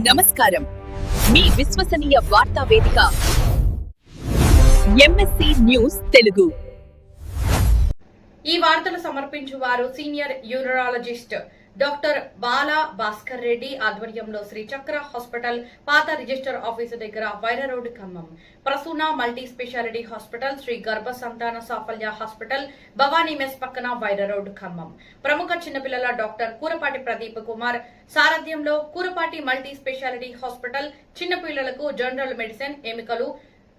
నమస్కారం. మీ విశ్వసనీయ వార్తా వేదిక ఎంఎస్సి న్యూస్ తెలుగు. ఈ వార్తలు సమర్పించువారు senior urologist doctor Bala Bhaskar Reddy ఆధ్వర్యంలో శ్రీ చక్ర హాస్పిటల్, పాత రిజిస్టర్ ఆఫీసు దగ్గర Wyra road, Khammam. Prasuna multi speciality hospital, Shri Garbha Santana సాఫల్య hospital, Bhavani mess పక్కన వైరా రోడ్, ఖమ్మం. ప్రముఖ చిన్నపిల్లల డాక్టర్ కూరపాటి ప్రదీప్ కుమార్ సారథ్యంలో కూరపాటి మల్టీ స్పెషాలిటీ హాస్పిటల్ చిన్నపిల్లలకు జనరల్ మెడిసిన్, ఎముకలు,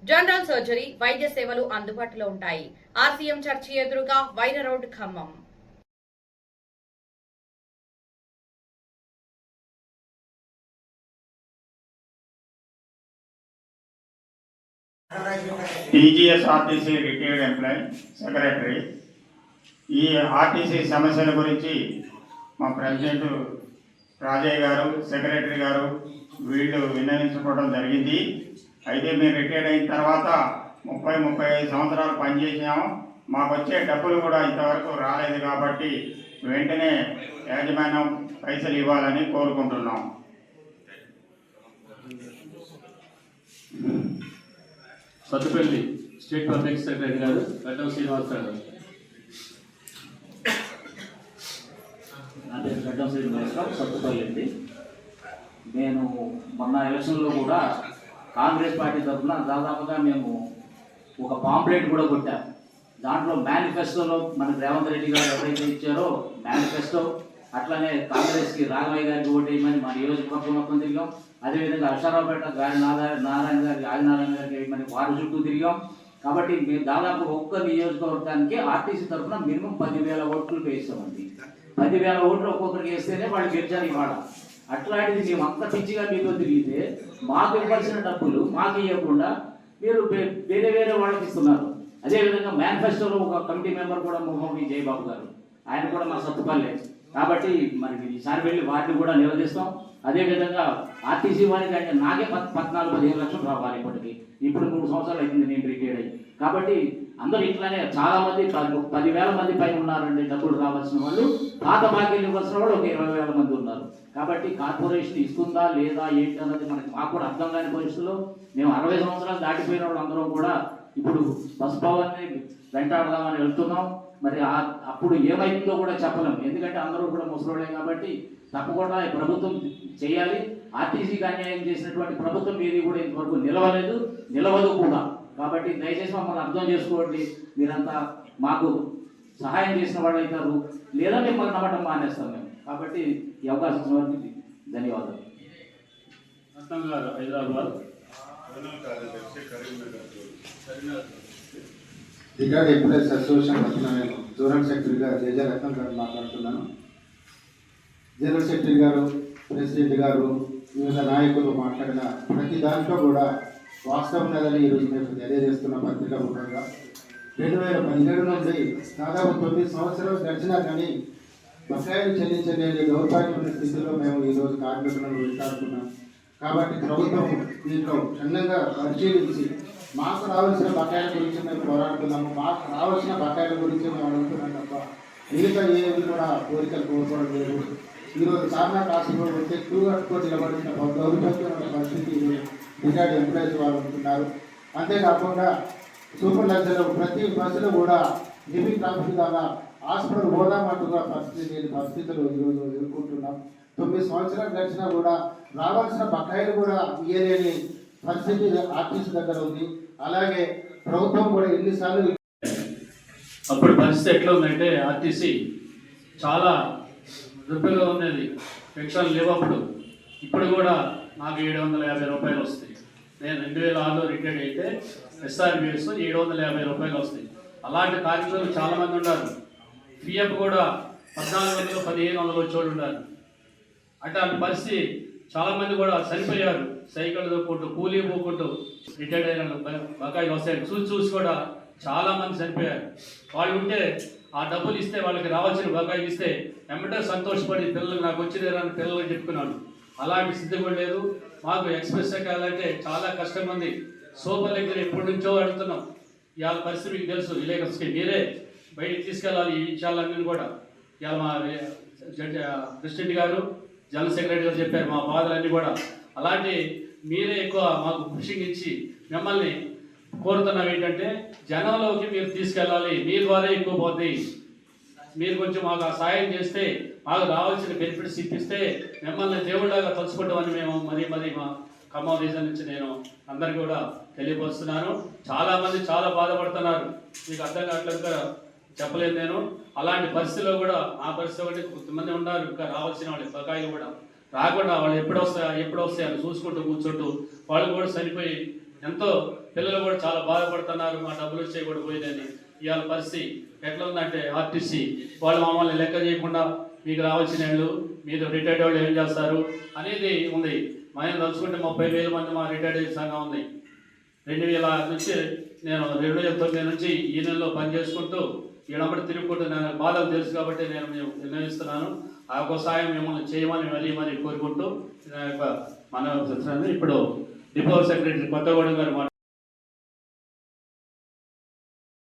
జనరల్ సర్జరీ వైద్య సేవలు అందుబాటులో ఉంటాయి. ఆర్సీఎం చర్చి ఎదురుగా Wyra road, Khammam. TGSRTC retired employee secretary. ఈ ఆర్టీసీ సమస్యల గురించి మా ప్రెసిడెంట్ రాజయ్య గారు, సెక్రటరీ గారు వీళ్ళు విన్నవించుకోవడం జరిగింది. అయితే మేము రిటైర్డ్ అయిన తర్వాత 35 సంవత్సరాలు పనిచేసాము. మాకు వచ్చే డబ్బులు కూడా ఇంతవరకు రాలేదు కాబట్టి వెంటనే యాజమాన్యం పైసలు ఇవ్వాలని కోరుకుంటున్నాం. సత్తుపల్లి స్టేట్ పబ్లిక్ సెక్రటరీ గారు గడ్డం శ్రీనివాస్ గారు. నా పేరు గడ్డం శ్రీనివాసరావు, సత్తుపల్లి అండి. నేను మొన్న ఎలక్షన్లో కూడా కాంగ్రెస్ పార్టీ తరఫున దాదాపుగా మేము ఒక పాంప్లెట్ కూడా కొట్టాం. దాంట్లో మేనిఫెస్టోలో మనకు రేవంత్ రెడ్డి గారు ఎవరైతే ఇచ్చారో మేనిఫెస్టో, అట్లనే కాంగ్రెస్కి రాఘవయ్య గారికి ఓటేయమని మా నియోజకవర్గం మొత్తం తిరిగాం. అదేవిధంగా అక్షరావుపేట గారి నారాయణ గారికి, ఆదినారాయణ గారికి వేయమని వారి చుట్టూ తిరిగాం. కాబట్టి మేము దాదాపు ఒక్క నియోజకవర్గానికి ఆర్టీసీ తరఫున మినిమం 10,000 ఓట్లు వేస్తామండి. 10,000 ఓట్లు ఒక్కొక్కరికి వేస్తేనే వాళ్ళు గెలిచారు ఇవాళ. అట్లాంటిది మేము అంత పిచ్చిగా మీతో తిరిగితే మాకు ఇవ్వాల్సిన డబ్బులు మాకు ఇవ్వకుండా మీరు వేరే వేరే వాళ్ళకి ఇస్తున్నారు. అదేవిధంగా మేనిఫెస్టోలో ఒక కమిటీ మెంబర్ కూడా మొహమ్మీ జయబాబు గారు, ఆయన కూడా మా సత్తుపల్లె. కాబట్టి మరి ఈసారి వెళ్ళి వాటిని కూడా నిలదీస్తాం. అదేవిధంగా ఆర్టీసీ వారికి అంటే నాకే 14-15 లక్షలు రావాలి ఇప్పటికి. ఇప్పుడు 3 సంవత్సరాలు అవుతుంది నేను రిటైర్డ్ అయ్యి. కాబట్టి అందరూ ఇట్లానే చాలా మంది 10,000 మంది పైన ఉన్నారండి డబ్బులు రావాల్సిన వాళ్ళు. పాత బాకీలు ఇవ్వాల్సిన వాళ్ళు ఒక 20,000 మంది ఉన్నారు. కాబట్టి కార్పొరేషన్ ఇస్తుందా లేదా ఏంటి అన్నది మాకు కూడా అర్థం కాని పరిస్థితుల్లో మేము 60 సంవత్సరాలు దాటిపోయిన వాళ్ళు అందరం కూడా ఇప్పుడు బస్ పవర్ని వెంటాడదామని వెళ్తున్నాం. మరి అప్పుడు ఏమైందో కూడా చెప్పలేము, ఎందుకంటే అందరూ కూడా ముసలోళ్ళే. కాబట్టి తప్పకుండా ప్రభుత్వం చేయాలి. ఆర్టీసీకి అన్యాయం చేసినటువంటి ప్రభుత్వం ఏది కూడా ఇంతవరకు నిలవదు కూడా. కాబట్టి దయచేసి మమ్మల్ని అర్థం చేసుకోండి. మీరంతా మాకు సహాయం చేసిన వాళ్ళు అవుతారు, లేదా మిమ్మల్ని నమ్మటం మానేస్తాం మేము. కాబట్టి ఈ అవకాశం ఇచ్చిన వారికి ధన్యవాదాలు. రత్నం గారు హైదరాబాద్. రికార్డ్ ఎంప్లాయీస్ అసోసియేషన్ తరఫున నేను జోనల్ సెక్రటరీ గారు జేజే రత్నం గారు మాట్లాడుతున్నాను. జనరల్ సెక్రటరీ గారు, ప్రెసిడెంట్ గారు, వివిధ నాయకులు మాట్లాడిన ప్రతి దాంట్లో కూడా వాస్తవం ఉన్నదని ఈరోజు మేము తెలియజేస్తున్న పత్రికా ముఖంగా 2017 నుండి దాదాపు 9 సంవత్సరాలు గడిచినా కానీ బకాయిలు చెల్లించలేని దౌర్భాగ్యమైన స్థితిలో మేము ఈరోజు కార్మికులను వెంటాడుతున్నాం. కాబట్టి ప్రభుత్వం దీంట్లో క్షుణ్ణంగా పరిశీలించి మాకు రావాల్సిన బకాయిల గురించి మేము పోరాడుతున్నాము. మాకు రావాల్సిన బకాయిల గురించి మేము అడుగుతున్నాం తప్ప మిగతా ఏవి కూడా కోరికలు కోరుకోవడం లేదు. ఈరోజు సాధనా కాశీలో వచ్చే క్యూ కట్టుకొని నిలబడిన దౌర్భాగ్యమైన పరిస్థితి రిటైర్డ్ ఎంప్లాయీస్ వాళ్ళు ఉంటున్నారు. అంతేకాకుండా సూపర్ లగ్జరీలో ప్రతి బస్సులో కూడా హెవీ ట్రాఫిక్ ద్వారా హాస్పిటల్ పోదామంటున్న పరిస్థితులు ఈరోజు ఎదుర్కొంటున్నాం. 9 సంవత్సరాలు గడిచినా కూడా రావాల్సిన బకాయిలు కూడా ఇయ్యలేని పరిస్థితి ఆర్టీసీ దగ్గర ఉంది. అలాగే ప్రభుత్వం కూడా ఎన్నిసార్లు అప్పుడు పరిస్థితి ఎట్లా ఉందంటే ఆర్టీసీ చాలా దుర్బలంగా ఉన్నది. పెన్షన్లు లేవు అప్పుడు. ఇప్పుడు కూడా నాకు 750 రూపాయలు వస్తాయి. నేను 2006లో రిటైర్డ్ అయితే ఎస్ఆర్బిఎస్ 750 రూపాయలు వస్తాయి. అలాంటి కార్మికులు చాలామంది ఉన్నారు. పిఎఫ్ కూడా 1400-1500 వచ్చేవాళ్ళు ఉన్నారు. అట్లాంటి పరిస్థితి చాలామంది కూడా చనిపోయారు. సైకిల్ తోక్కుంటూ, కూలీ పోకుంటూ రిటైర్డ్ అయిన బకాయిలు వస్తాయి చూసి కూడా చాలామంది చనిపోయారు. వాళ్ళు ఉంటే ఆ డబ్బులు ఇస్తే, వాళ్ళకి రావాల్సిన బకాయిలు ఇస్తే వెంబడే సంతోషపడి పిల్లలు నాకు వచ్చిన పిల్లలు చెప్పుకున్నాను. అలాంటి స్థితి కూడా లేదు. మాకు ఎక్స్ప్రెస్ ఎక్కాలంటే చాలా కష్టం ఉంది. సూపర్ దగ్గర ఎప్పటి నుంచో అడుగుతున్నాం. ఇవాళ పరిస్థితి మీకు తెలుసు, విలేకరులకి మీరే బయటికి తీసుకెళ్ళాలి ఈ విషయాలన్నీ కూడా. ఇవాళ మా ప్రెసిడెంట్ గారు, జనరల్ సెక్రటరీ గారు చెప్పారు. మా బాధలన్నీ కూడా అలాంటి మీరే ఎక్కువ మాకు పుషింగ్ ఇచ్చి మిమ్మల్ని కోరుతున్నాం ఏంటంటే జనంలోకి మీరు తీసుకెళ్ళాలి, మీ ద్వారా ఎక్కువ పోతాయి. మీరు కొంచెం మాకు ఆ సాయం చేస్తే మాకు రావాల్సిన బెనిఫిట్స్ ఇప్పిస్తే మిమ్మల్ని దేవుళ్ళగా తలుచుకుంటామని మేము మరీ మా ఖమ్మం రీజన్ నుంచి నేను అందరికీ కూడా తెలియపరుస్తున్నాను. చాలామంది చాలా బాధపడుతున్నారు, మీకు అర్థం కావట్లేదు కదా, చెప్పలేదు నేను. అలాంటి పరిస్థితిలో కూడా ఆ పరిస్థితి ఒకటి కొంతమంది ఉన్నారు, ఇంకా రావాల్సిన వాళ్ళు బకాయిలు కూడా రాకుండా వాళ్ళు ఎప్పుడు వస్తాయి అని చూసుకుంటూ కూర్చుంటూ వాళ్ళు కూడా చనిపోయి ఎంతో పిల్లలు కూడా చాలా బాధపడుతున్నారు. మా డబ్బులు వచ్చేవి కూడా పోయిందని. ఇవాళ పరిస్థితి ఎట్లా ఉందంటే ఆర్టీసీ వాళ్ళు మమ్మల్ని లెక్క చేయకుండా మీకు రావాల్సిన వాళ్ళు, మీరు రిటైర్డ్ వాళ్ళు ఏం చేస్తారు అనేది ఉంది. మనం తలుచుకుంటే 30,000 మంది మా రిటైర్డ్ సంఘం ఉంది. 2000 నుంచి నేను 2009 నుంచి ఈ నెలలో పనిచేసుకుంటూ ఈడప్పుడు తిరుగుకుంటూ నేను బాధలు తెలుసు కాబట్టి నేను నిర్ణయిస్తున్నాను. ఆ యొక్క సాయం మిమ్మల్ని చేయమని మరీ కోరుకుంటూ మన ఇప్పుడు డిపో సెక్రటరీ కొత్తగూడెం గారు